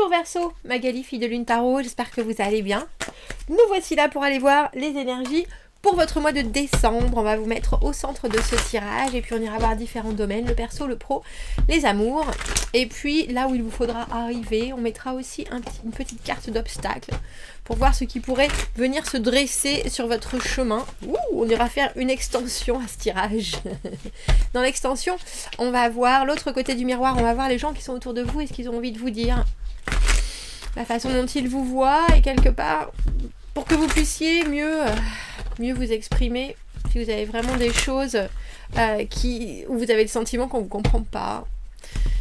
Bonjour Verseau, Magali, fille de Lune Tarot, j'espère que vous allez bien. Nous voici là pour aller voir les énergies pour votre mois de décembre. On va vous mettre au centre de ce tirage et puis on ira voir différents domaines, le perso, le pro, les amours. Et puis là où il vous faudra arriver, on mettra aussi une petite carte d'obstacle pour voir ce qui pourrait venir se dresser sur votre chemin. Ouh, on ira faire une extension à ce tirage. Dans l'extension, on va voir l'autre côté du miroir, on va voir les gens qui sont autour de vous et ce qu'ils ont envie de vous dire. La façon dont ils vous voient et quelque part, pour que vous puissiez mieux vous exprimer, si vous avez vraiment des choses où vous avez le sentiment qu'on ne vous comprend pas.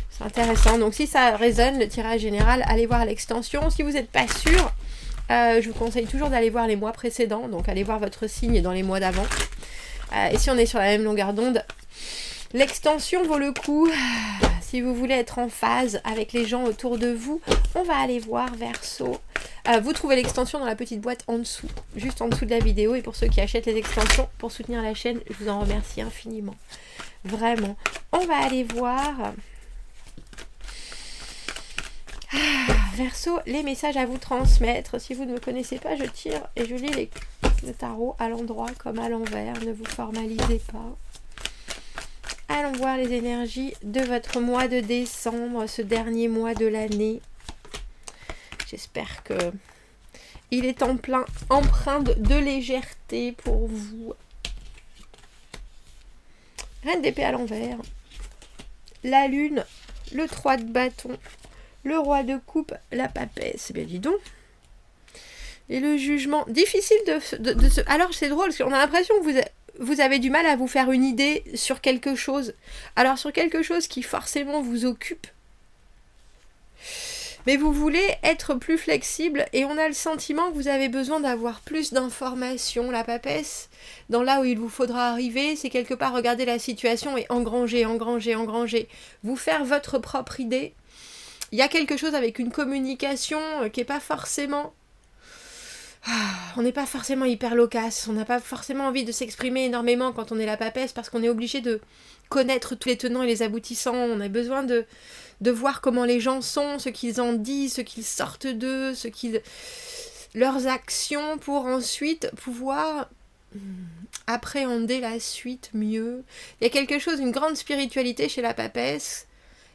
C'est intéressant. Donc si ça résonne, le tirage général, allez voir l'extension. Si vous n'êtes pas sûr, je vous conseille toujours d'aller voir les mois précédents. Donc allez voir votre signe dans les mois d'avant. Et si on est sur la même longueur d'onde, l'extension vaut le coup. Si vous voulez être en phase avec les gens autour de vous, on va aller voir Verseau. Vous trouvez l'extension dans la petite boîte en dessous, juste en dessous de la vidéo. Et pour ceux qui achètent les extensions pour soutenir la chaîne, je vous en remercie infiniment. Vraiment. On va aller voir... Verseau, les messages à vous transmettre. Si vous ne me connaissez pas, je tire et je lis le tarot à l'endroit comme à l'envers. Ne vous formalisez pas. Allons voir les énergies de votre mois de décembre, ce dernier mois de l'année. J'espère que il est en plein empreint de légèreté pour vous. Reine d'épée à l'envers. La lune, le 3 de bâton, le roi de coupe, la papesse. Bien dis donc. Et le jugement. Difficile de se... Alors c'est drôle, parce qu'on a l'impression que vous avez du mal à vous faire une idée sur quelque chose. Alors sur quelque chose qui forcément vous occupe. Mais vous voulez être plus flexible et on a le sentiment que vous avez besoin d'avoir plus d'informations. La papesse, dans là où il vous faudra arriver, c'est quelque part regarder la situation et engranger. Vous faire votre propre idée. Il y a quelque chose avec une communication qui n'est pas forcément... on n'est pas forcément hyper loquace, on n'a pas forcément envie de s'exprimer énormément quand on est la papesse parce qu'on est obligé de connaître tous les tenants et les aboutissants. On a besoin de voir comment les gens sont, ce qu'ils en disent, ce qu'ils sortent d'eux, leurs actions pour ensuite pouvoir appréhender la suite mieux. Il y a quelque chose, une grande spiritualité chez la papesse.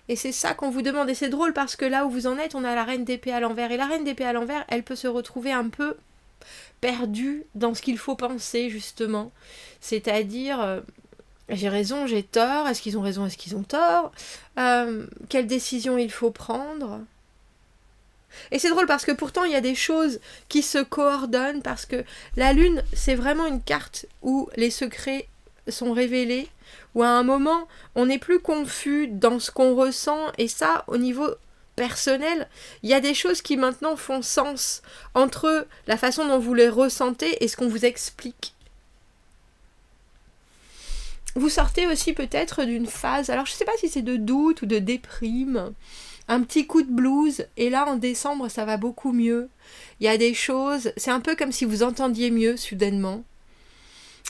Et c'est ça qu'on vous demande. Et c'est drôle parce que là où vous en êtes, on a la reine d'épée à l'envers. Et la reine d'épée à l'envers, elle peut se retrouver un peu perdue dans ce qu'il faut penser, justement. C'est-à-dire, j'ai raison, j'ai tort. Est-ce qu'ils ont raison, est-ce qu'ils ont tort? Quelle décision il faut prendre? Et c'est drôle parce que pourtant, il y a des choses qui se coordonnent. Parce que la lune, c'est vraiment une carte où les secrets sont révélés, où à un moment, on n'est plus confus dans ce qu'on ressent, et ça, au niveau personnel, il y a des choses qui maintenant font sens entre la façon dont vous les ressentez et ce qu'on vous explique. Vous sortez aussi peut-être d'une phase, alors je ne sais pas si c'est de doute ou de déprime, un petit coup de blues, et là en décembre ça va beaucoup mieux. Il y a des choses, c'est un peu comme si vous entendiez mieux soudainement.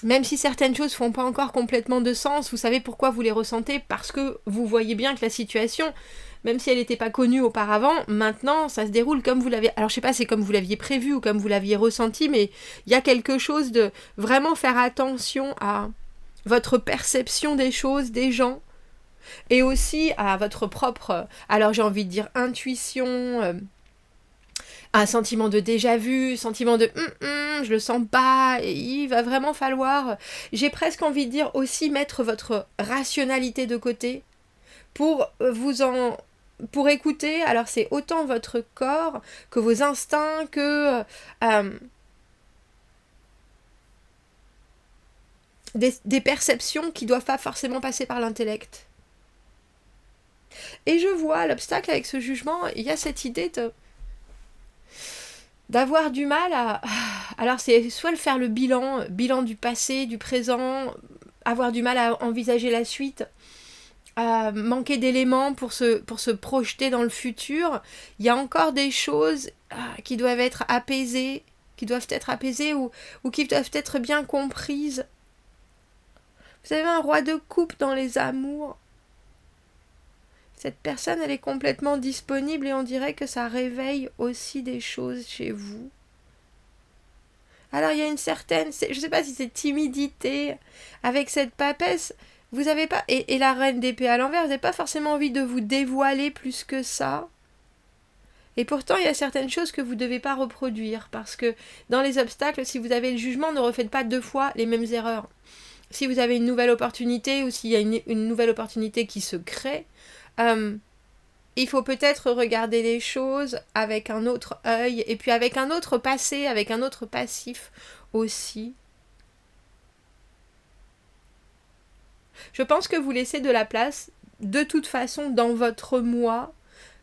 Même si certaines choses ne font pas encore complètement de sens, vous savez pourquoi vous les ressentez, parce que vous voyez bien que la situation, même si elle n'était pas connue auparavant, maintenant ça se déroule comme vous l'avez... Alors je sais pas, c'est comme vous l'aviez prévu ou comme vous l'aviez ressenti, mais il y a quelque chose de vraiment faire attention à votre perception des choses, des gens, et aussi à votre propre, alors j'ai envie de dire intuition... un sentiment de déjà-vu, sentiment de je le sens pas, et il va vraiment falloir, j'ai presque envie de dire aussi mettre votre rationalité de côté pour pour écouter, alors c'est autant votre corps que vos instincts, que des perceptions qui doivent pas forcément passer par l'intellect. Et je vois l'obstacle avec ce jugement, il y a cette idée d'avoir du mal à... Alors c'est soit le faire le bilan du passé, du présent, avoir du mal à envisager la suite, manquer d'éléments pour se projeter dans le futur. Il y a encore des choses qui doivent être apaisées, ou qui doivent être bien comprises. Vous avez un roi de coupe dans les amours. Cette personne, elle est complètement disponible et on dirait que ça réveille aussi des choses chez vous. Alors il y a une certaine, je ne sais pas si c'est timidité, avec cette papesse, vous n'avez pas, et la reine d'épée à l'envers, vous n'avez pas forcément envie de vous dévoiler plus que ça. Et pourtant, il y a certaines choses que vous ne devez pas reproduire, parce que dans les obstacles, si vous avez le jugement, ne refaites pas 2 fois les mêmes erreurs. Si vous avez une nouvelle opportunité, ou s'il y a une nouvelle opportunité qui se crée, il faut peut-être regarder les choses avec un autre œil, et puis avec un autre passé, avec un autre passif aussi. Je pense que vous laissez de la place, de toute façon, dans votre moi,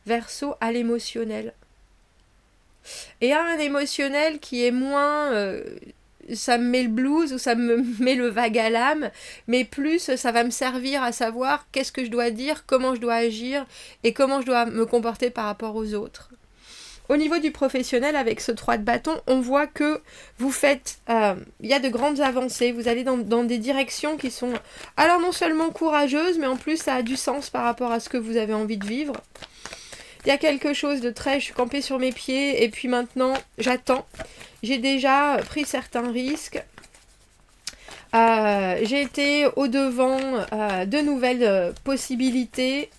Verseau, à l'émotionnel. Et à un émotionnel qui est moins... ça me met le blues ou ça me met le vague à l'âme, mais plus ça va me servir à savoir qu'est-ce que je dois dire, comment je dois agir et comment je dois me comporter par rapport aux autres. Au niveau du professionnel, avec ce 3 de bâton, on voit que vous faites... il y a de grandes avancées, vous allez dans des directions qui sont alors non seulement courageuses, mais en plus ça a du sens par rapport à ce que vous avez envie de vivre. Il y a quelque chose de très... Je suis campée sur mes pieds et puis maintenant, j'attends. J'ai déjà pris certains risques. J'ai été au-devant de nouvelles possibilités.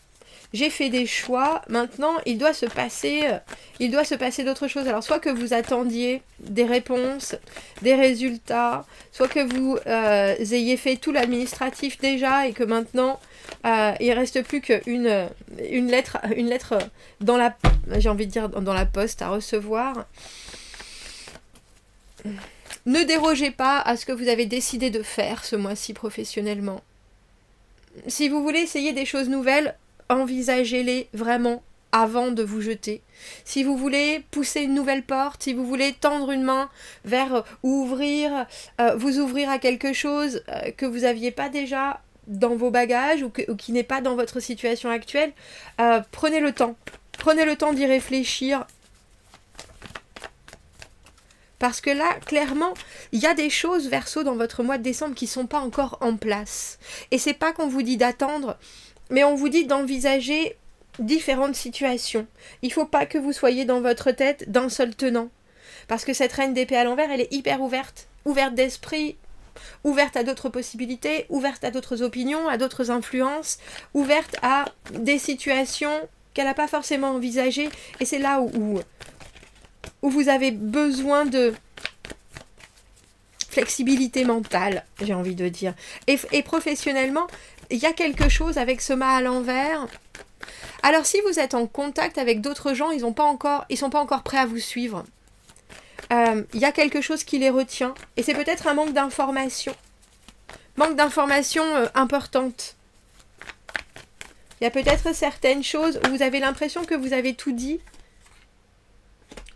J'ai fait des choix. Maintenant, il doit se passer d'autres choses. Alors, soit que vous attendiez des réponses, des résultats, soit que vous ayez fait tout l'administratif déjà et que maintenant, il ne reste plus qu'une lettre dans la, j'ai envie de dire, dans la poste à recevoir. Ne dérogez pas à ce que vous avez décidé de faire ce mois-ci professionnellement. Si vous voulez essayer des choses nouvelles, envisagez-les vraiment avant de vous jeter. Si vous voulez pousser une nouvelle porte, si vous voulez tendre une main vers ou vous ouvrir à quelque chose que vous n'aviez pas déjà dans vos bagages ou qui n'est pas dans votre situation actuelle, prenez le temps. Prenez le temps d'y réfléchir. Parce que là, clairement, il y a des choses, Verseau, dans votre mois de décembre qui ne sont pas encore en place. Et c'est pas qu'on vous dit d'attendre, mais on vous dit d'envisager différentes situations. Il ne faut pas que vous soyez dans votre tête d'un seul tenant. Parce que cette reine d'épée à l'envers, elle est hyper ouverte. Ouverte d'esprit, ouverte à d'autres possibilités, ouverte à d'autres opinions, à d'autres influences, ouverte à des situations qu'elle n'a pas forcément envisagées. Et c'est là où vous avez besoin de flexibilité mentale, j'ai envie de dire. Et professionnellement, il y a quelque chose avec ce mât à l'envers. Alors si vous êtes en contact avec d'autres gens, ils sont pas encore prêts à vous suivre. Il y a quelque chose qui les retient. Et c'est peut-être un manque d'information. Manque d'information importante. Il y a peut-être certaines choses où vous avez l'impression que vous avez tout dit.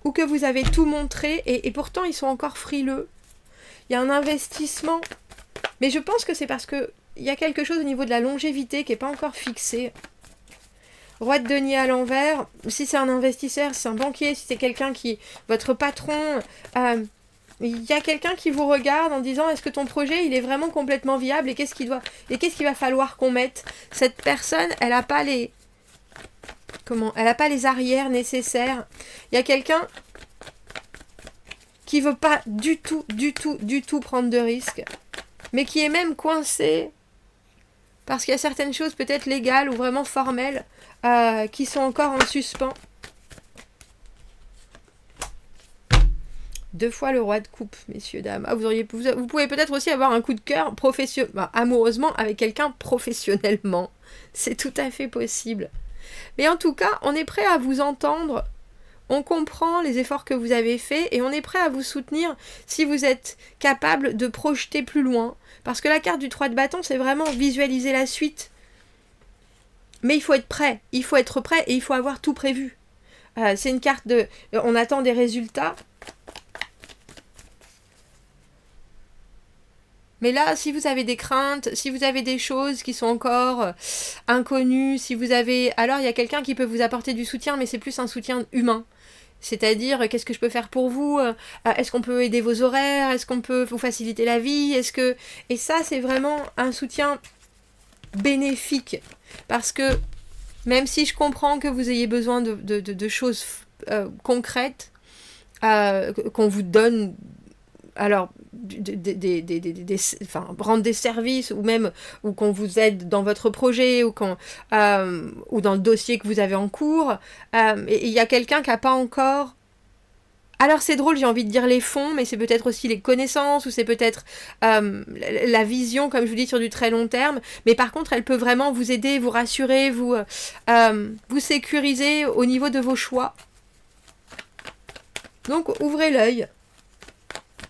Ou que vous avez tout montré. Et pourtant, ils sont encore frileux. Il y a un investissement. Mais je pense que c'est parce que il y a quelque chose au niveau de la longévité qui n'est pas encore fixé. Roi de denier à l'envers, si c'est un investisseur, si c'est un banquier, si c'est quelqu'un qui... Votre patron, il y a quelqu'un qui vous regarde en disant est-ce que ton projet il est vraiment complètement viable et qu'est-ce qu'il va falloir qu'on mette. Cette personne, elle n'a pas les... Elle n'a pas les arrières nécessaires. Il y a quelqu'un qui veut pas du tout prendre de risques, mais qui est même coincé parce qu'il y a certaines choses peut-être légales ou vraiment formelles qui sont encore en suspens. 2 fois le roi de coupe, messieurs, dames. Ah, vous pouvez peut-être aussi avoir un coup de cœur amoureusement avec quelqu'un professionnellement. C'est tout à fait possible. Mais en tout cas, on est prêt à vous entendre. On comprend les efforts que vous avez faits et on est prêt à vous soutenir si vous êtes capable de projeter plus loin. Parce que la carte du 3 de bâton, c'est vraiment visualiser la suite. Mais il faut être prêt. Il faut être prêt et il faut avoir tout prévu. C'est une carte de... On attend des résultats. Mais là, si vous avez des craintes, si vous avez des choses qui sont encore inconnues, alors il y a quelqu'un qui peut vous apporter du soutien, mais c'est plus un soutien humain. C'est-à-dire, qu'est-ce que je peux faire pour vous ? Est-ce qu'on peut aider vos horaires ? Est-ce qu'on peut vous faciliter la vie ? Et ça, c'est vraiment un soutien bénéfique. Parce que Même si je comprends que vous ayez besoin de choses concrètes, qu'on vous donne, alors, rendre des services, ou même ou qu'on vous aide dans votre projet, ou dans le dossier que vous avez en cours, et il y a quelqu'un qui n'a pas encore... Alors c'est drôle, j'ai envie de dire les fonds, mais c'est peut-être aussi les connaissances, ou c'est peut-être la vision, comme je vous dis, sur du très long terme. Mais par contre, elle peut vraiment vous aider, vous rassurer, vous sécuriser au niveau de vos choix. Donc ouvrez l'œil,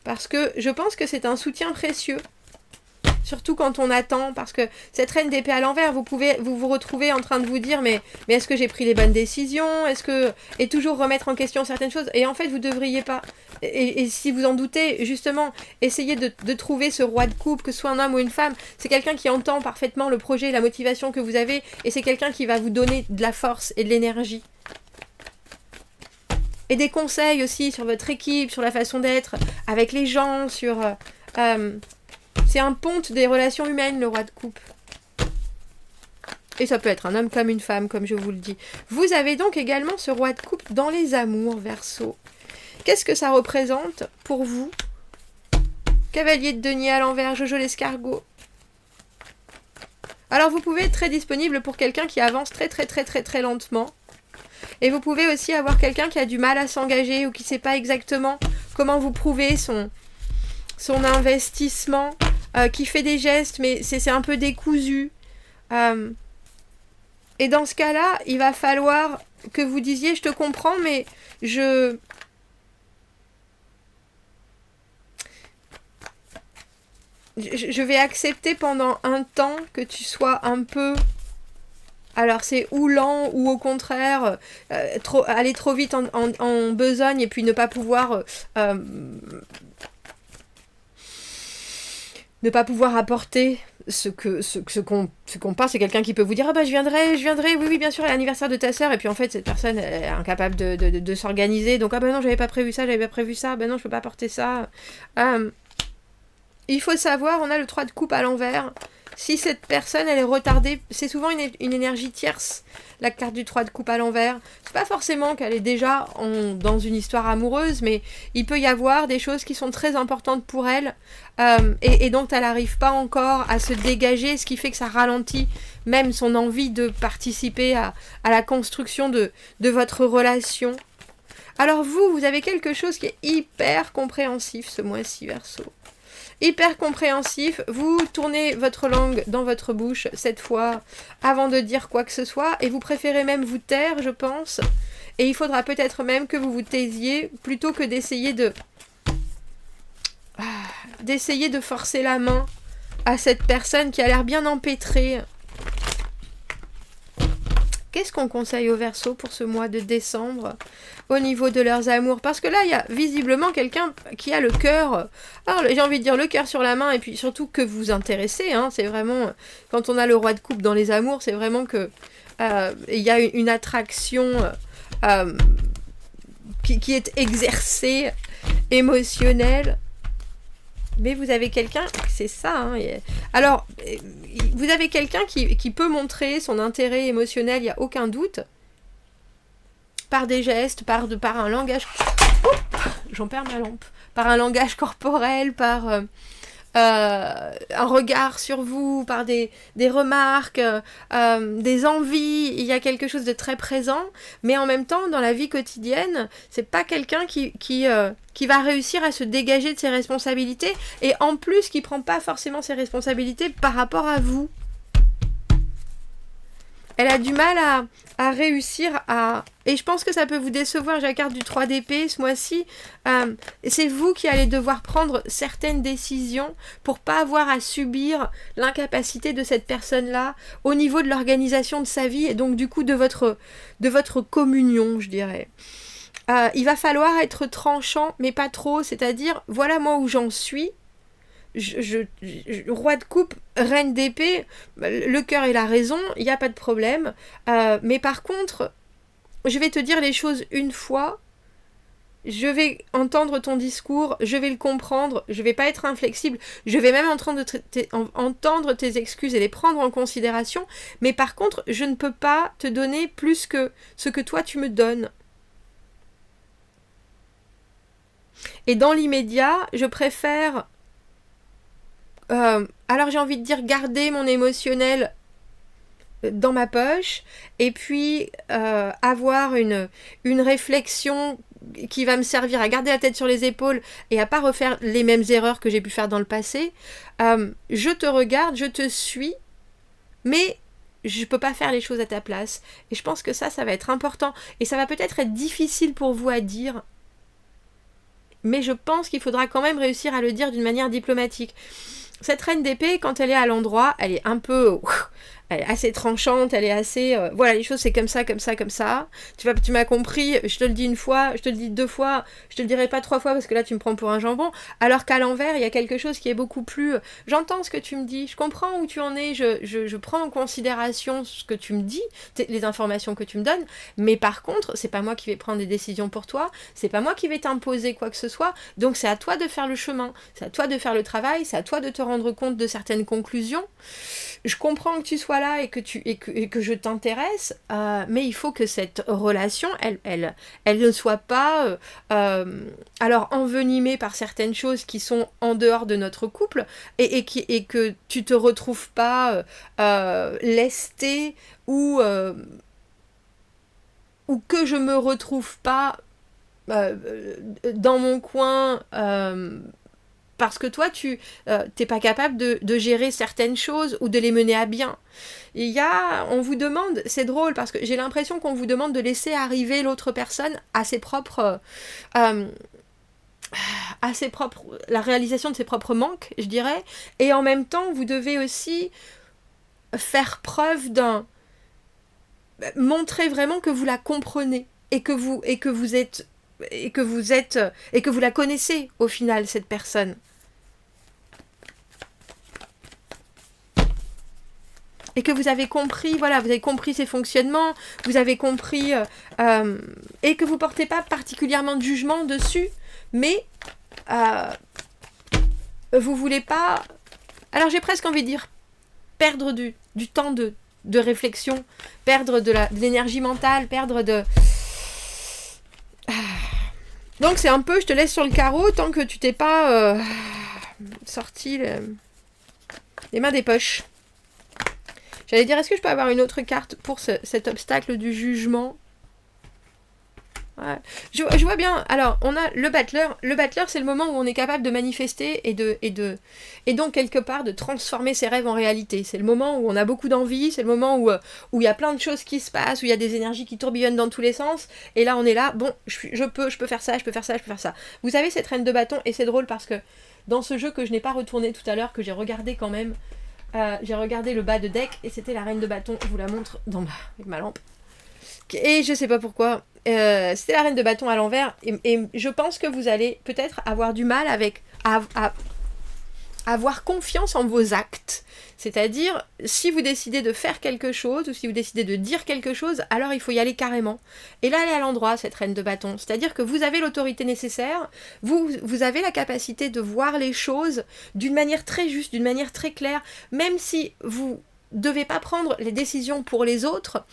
parce que je pense que c'est un soutien précieux. Surtout quand on attend, parce que cette reine d'épée à l'envers, vous vous retrouver en train de vous dire mais est-ce que j'ai pris les bonnes décisions, et toujours remettre en question certaines choses, et en fait vous devriez pas, et si vous en doutez, justement, essayez de trouver ce roi de coupe, que ce soit un homme ou une femme. C'est quelqu'un qui entend parfaitement le projet, la motivation que vous avez, et c'est quelqu'un qui va vous donner de la force et de l'énergie. Et des conseils aussi sur votre équipe, sur la façon d'être avec les gens, sur... c'est un ponte des relations humaines, le roi de coupe. Et ça peut être un homme comme une femme, comme je vous le dis. Vous avez donc également ce roi de coupe dans les amours, Verseau. Qu'est-ce que ça représente pour vous? Cavalier de denier à l'envers, Jojo l'escargot. Alors vous pouvez être très disponible pour quelqu'un qui avance très très très très très lentement. Et vous pouvez aussi avoir quelqu'un qui a du mal à s'engager, ou qui ne sait pas exactement comment vous prouver son investissement, qui fait des gestes, mais c'est un peu décousu. Et dans ce cas-là, il va falloir que vous disiez, je te comprends, mais je vais accepter pendant un temps que tu sois un peu... Alors c'est ou lent, ou au contraire, aller trop vite en besogne, et puis ne pas pouvoir... ne pas pouvoir apporter ce qu'on pense. C'est quelqu'un qui peut vous dire, ah bah je viendrai, oui bien sûr, à l'anniversaire de ta sœur, et puis en fait cette personne est incapable de s'organiser, donc ah bah non, j'avais pas prévu ça, bah non, je peux pas apporter ça. Il faut savoir, on a le 3 de coupe à l'envers. Si cette personne, elle est retardée, c'est souvent une énergie tierce, la carte du 3 de coupe à l'envers. C'est pas forcément qu'elle est déjà dans une histoire amoureuse, mais il peut y avoir des choses qui sont très importantes pour elle, et dont elle n'arrive pas encore à se dégager, ce qui fait que ça ralentit même son envie de participer à la construction de votre relation. Alors vous avez quelque chose qui est hyper compréhensif ce mois-ci, Verseau. Hyper compréhensif, vous tournez votre langue dans votre bouche cette fois avant de dire quoi que ce soit, et vous préférez même vous taire, je pense, et il faudra peut-être même que vous vous taisiez plutôt que d'essayer de forcer la main à cette personne qui a l'air bien empêtrée. Qu'est-ce qu'on conseille aux Verseaux pour ce mois de décembre au niveau de leurs amours? Parce que là, il y a visiblement quelqu'un qui a le cœur, alors j'ai envie de dire le cœur sur la main, et puis surtout que vous intéressez, hein, c'est vraiment, quand on a le roi de coupe dans les amours, c'est vraiment que il y a une attraction qui est exercée, émotionnelle. Mais vous avez quelqu'un, c'est ça, hein. Alors, vous avez quelqu'un qui peut montrer son intérêt émotionnel, il n'y a aucun doute, par des gestes, par un langage... J'en perds ma lampe. Par un langage corporel, par un regard sur vous, par des remarques, des envies. Il y a quelque chose de très présent, mais en même temps, dans la vie quotidienne, c'est pas quelqu'un qui va réussir à se dégager de ses responsabilités, et en plus qui prend pas forcément ses responsabilités par rapport à vous. Elle a du mal à réussir à... Et je pense que ça peut vous décevoir, j'ai la carte du 3 d'épée ce mois-ci. C'est vous qui allez devoir prendre certaines décisions pour pas avoir à subir l'incapacité de cette personne-là au niveau de l'organisation de sa vie, et donc du coup de votre communion, je dirais. Il va falloir être tranchant, mais pas trop, c'est-à-dire, voilà moi où j'en suis. Roi de coupe, reine d'épée, le cœur et la raison, il n'y a pas de problème. Mais par contre, je vais te dire les choses une fois, je vais entendre ton discours, je vais le comprendre, je vais pas être inflexible, je vais même entendre tes excuses et les prendre en considération, mais par contre, je ne peux pas te donner plus que ce que toi tu me donnes. Et dans l'immédiat, je préfère, alors j'ai envie de dire, garder mon émotionnel dans ma poche, et puis avoir une réflexion qui va me servir à garder la tête sur les épaules et à pas refaire les mêmes erreurs que j'ai pu faire dans le passé. Je te regarde, je te suis, mais je peux pas faire les choses à ta place. Et je pense que ça va être important. Et ça va peut-être être difficile pour vous à dire, mais je pense qu'il faudra quand même réussir à le dire d'une manière diplomatique. Cette reine d'épée, quand elle est à l'endroit, elle est un peu... Elle est assez tranchante, elle est assez... voilà, les choses c'est comme ça, comme ça, comme ça. Tu m'as compris, je te le dis une fois, je te le dis 2 fois, je te le dirai pas 3 fois parce que là tu me prends pour un jambon. Alors qu'à l'envers, il y a quelque chose qui est beaucoup plus... J'entends ce que tu me dis, je comprends où tu en es, je prends en considération ce que tu me dis, les informations que tu me donnes, mais par contre, c'est pas moi qui vais prendre des décisions pour toi, c'est pas moi qui vais t'imposer quoi que ce soit, donc c'est à toi de faire le chemin, c'est à toi de faire le travail, c'est à toi de te rendre compte de certaines conclusions. Je comprends que tu sois là et que je t'intéresse, mais il faut que cette relation, elle ne soit pas alors envenimée par certaines choses qui sont en dehors de notre couple et que tu te retrouves pas lesté ou que je me retrouve pas dans mon coin parce que toi, t'es pas capable de gérer certaines choses ou de les mener à bien. On vous demande, c'est drôle parce que j'ai l'impression qu'on vous demande de laisser arriver l'autre personne à ses propres, la réalisation de ses propres manques, je dirais, et en même temps, vous devez aussi faire preuve montrer vraiment que vous la comprenez et que vous la connaissez au final, cette personne. Et que vous avez compris, voilà, vous avez compris ses fonctionnements, vous avez compris, et que vous portez pas particulièrement de jugement dessus, mais vous voulez pas, alors j'ai presque envie de dire, perdre du temps de réflexion, perdre de l'énergie mentale, perdre de... Donc c'est un peu, je te laisse sur le carreau tant que tu t'es pas sorti les mains des poches. J'allais dire, est-ce que je peux avoir une autre carte pour cet obstacle du jugement ? Ouais. Je vois bien. Alors, on a le battleur. Le battleur, c'est le moment où on est capable de manifester et donc quelque part de transformer ses rêves en réalité. C'est le moment où on a beaucoup d'envie, c'est le moment où il y a plein de choses qui se passent, où il y a des énergies qui tourbillonnent dans tous les sens. Et là, on est là, bon, je peux faire ça, je peux faire ça, je peux faire ça. Vous avez cette reine de bâton et c'est drôle parce que dans ce jeu que je n'ai pas retourné tout à l'heure, que j'ai regardé quand même, j'ai regardé le bas de deck et c'était la reine de bâton. Je vous la montre avec ma lampe. Et je sais pas pourquoi. C'était la reine de bâton à l'envers. Et je pense que vous allez peut-être avoir du mal à avoir confiance en vos actes. C'est-à-dire, si vous décidez de faire quelque chose ou si vous décidez de dire quelque chose, alors il faut y aller carrément. Et là, elle est à l'endroit, cette reine de bâton. C'est-à-dire que vous avez l'autorité nécessaire, vous avez la capacité de voir les choses d'une manière très juste, d'une manière très claire, même si vous devez pas prendre les décisions pour les autres.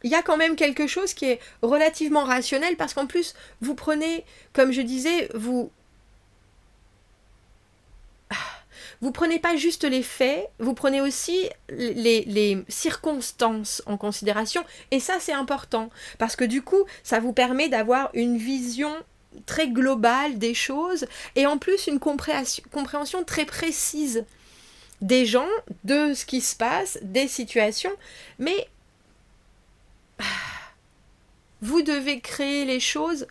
Il y a quand même quelque chose qui est relativement rationnel parce qu'en plus, vous prenez, comme je disais, vous prenez pas juste les faits, vous prenez aussi les circonstances en considération et ça c'est important parce que du coup, ça vous permet d'avoir une vision très globale des choses et en plus une compréhension très précise des gens, de ce qui se passe, des situations, mais vous devez créer les choses,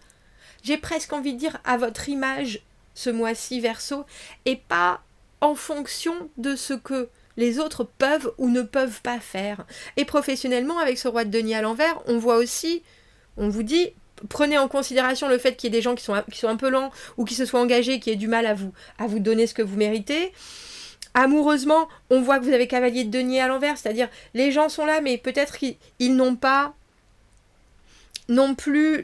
j'ai presque envie de dire, à votre image ce mois-ci, Verseau, et pas en fonction de ce que les autres peuvent ou ne peuvent pas faire. Et professionnellement, avec ce roi de denier à l'envers, on voit aussi, on vous dit, prenez en considération le fait qu'il y ait des gens qui sont un peu lents ou qui se soient engagés, qui aient du mal à vous donner ce que vous méritez. Amoureusement, on voit que vous avez cavalier de denier à l'envers, c'est-à-dire les gens sont là, mais peut-être qu'ils n'ont pas non plus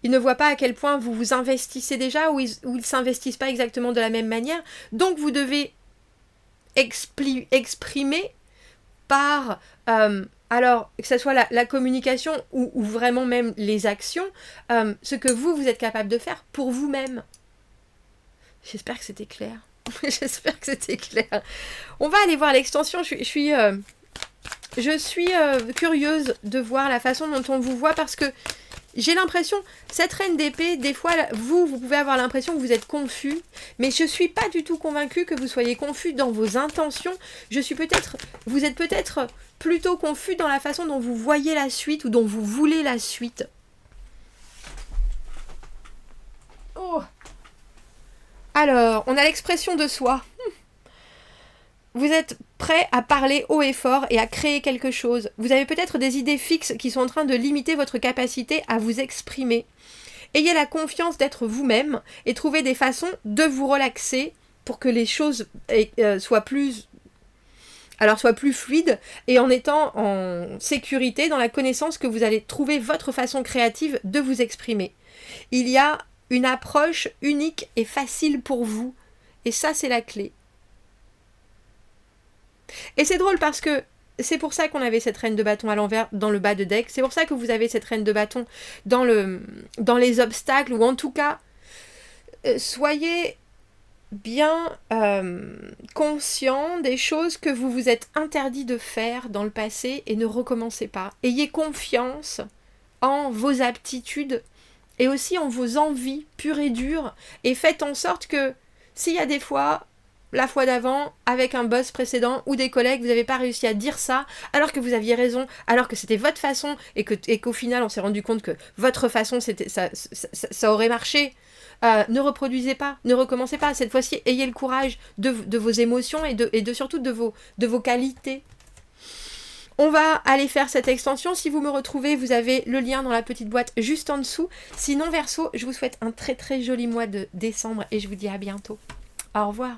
Ils ne voient pas à quel point vous vous investissez déjà ou ils ne s'investissent pas exactement de la même manière. Donc vous devez exprimer par, alors que ce soit la communication ou vraiment même les actions, ce que vous êtes capable de faire pour vous-même. J'espère que c'était clair. J'espère que c'était clair. On va aller voir l'extension. Je suis curieuse de voir la façon dont on vous voit parce que j'ai l'impression, cette reine d'épée, des fois, vous pouvez avoir l'impression que vous êtes confus, mais je ne suis pas du tout convaincue que vous soyez confus dans vos intentions. Vous êtes peut-être plutôt confus dans la façon dont vous voyez la suite ou dont vous voulez la suite. Oh. Alors, on a l'expression de soi. Vous êtes prêt à parler haut et fort et à créer quelque chose. Vous avez peut-être des idées fixes qui sont en train de limiter votre capacité à vous exprimer. Ayez la confiance d'être vous-même et trouvez des façons de vous relaxer pour que les choses soient plus fluides et en étant en sécurité dans la connaissance que vous allez trouver votre façon créative de vous exprimer. Il y a une approche unique et facile pour vous et ça c'est la clé. Et c'est drôle parce que c'est pour ça qu'on avait cette reine de bâton à l'envers dans le bas de deck. C'est pour ça que vous avez cette reine de bâton dans les obstacles. Ou en tout cas, soyez bien conscient des choses que vous vous êtes interdit de faire dans le passé et ne recommencez pas. Ayez confiance en vos aptitudes et aussi en vos envies pures et dures. Et faites en sorte que s'il y a des fois... la fois d'avant, avec un boss précédent ou des collègues, vous n'avez pas réussi à dire ça, alors que vous aviez raison, alors que c'était votre façon, et qu'au final, on s'est rendu compte que votre façon, ça aurait marché. Ne reproduisez pas, ne recommencez pas. Cette fois-ci, ayez le courage de vos émotions et surtout de vos qualités. On va aller faire cette extension. Si vous me retrouvez, vous avez le lien dans la petite boîte juste en dessous. Sinon, Verseau, je vous souhaite un très très joli mois de décembre et je vous dis à bientôt. Au revoir.